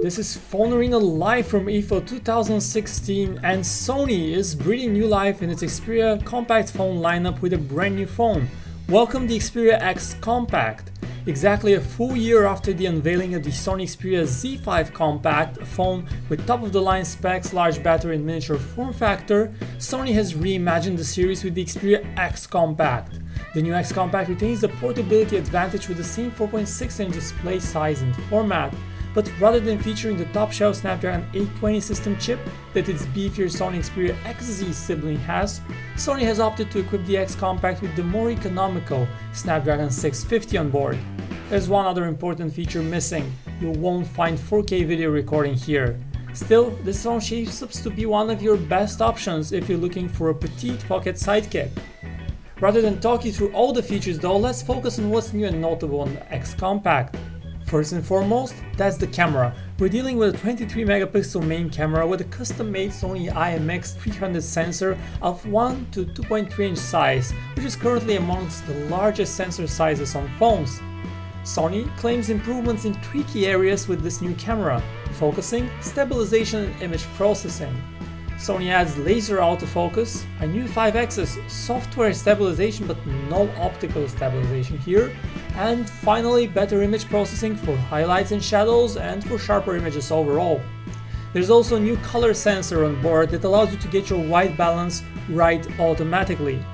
this is PhoneArena live from IFA 2016, and Sony is breathing new life in its Xperia compact phone lineup with a brand new phone. Welcome the Xperia X Compact. Exactly a full year after the unveiling of the Sony Xperia Z5 Compact, a phone with top-of-the-line specs, large battery and miniature form factor, Sony has reimagined the series with the Xperia X Compact. The new X Compact retains the portability advantage with the same 4.6-inch display size and format, but rather than featuring the top-shelf Snapdragon 820 system chip that its beefier Sony Xperia XZ sibling has, Sony has opted to equip the X Compact with the more economical Snapdragon 650 on board. There's one other important feature missing: you won't find 4K video recording here. Still, this phone shapes up to be one of your best options if you're looking for a petite pocket sidekick. Rather than talk you through all the features though, let's focus on what's new and notable on the X Compact. First and foremost, that's the camera. We're dealing with a 23 megapixel main camera with a custom-made Sony IMX300 sensor of 1 to 2.3 inch size, which is currently amongst the largest sensor sizes on phones. Sony claims improvements in 3 key areas with this new camera: focusing, stabilization and image processing. Sony adds laser autofocus, a new 5-axis software stabilization but no optical stabilization here, and finally better image processing for highlights and shadows and for sharper images overall. There's also a new color sensor on board that allows you to get your white balance right automatically.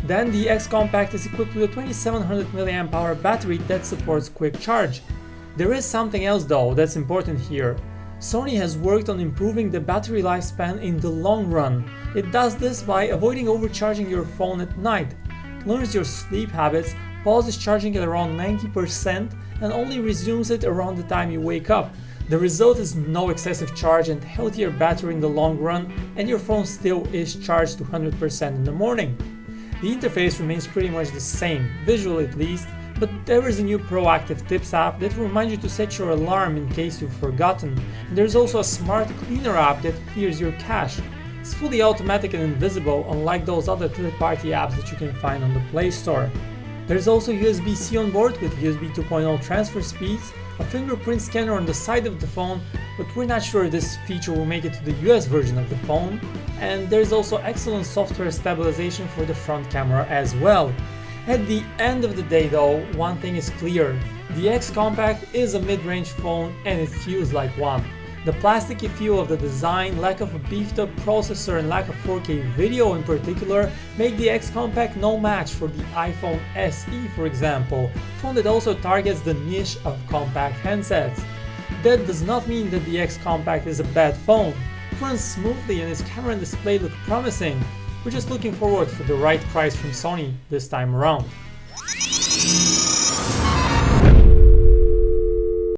Then the X Compact is equipped with a 2700 mAh battery that supports quick charge. There is something else though that's important here. Sony has worked on improving the battery lifespan in the long run. It does this by avoiding overcharging your phone at night, learns your sleep habits, pauses charging at around 90% and only resumes it around the time you wake up. The result is no excessive charge and healthier battery in the long run, and your phone still is charged to 100% in the morning. The interface remains pretty much the same, visually at least, but there is a new proactive tips app that will remind you to set your alarm in case you've forgotten, and there's also a smart cleaner app that clears your cache. It's fully automatic and invisible, unlike those other third-party apps that you can find on the Play Store. There's also USB-C on board with USB 2.0 transfer speeds, a fingerprint scanner on the side of the phone, but we're not sure if this feature will make it to the US version of the phone, and there's also excellent software stabilization for the front camera as well. At the end of the day though, one thing is clear: the X Compact is a mid-range phone and it feels like one. The plasticky feel of the design, lack of a beefed up processor and lack of 4K video in particular make the X Compact no match for the iPhone SE, for example, a phone that also targets the niche of compact handsets. That does not mean that the X Compact is a bad phone. It runs smoothly and its camera and display look promising. We're just looking forward for the right price from Sony this time around.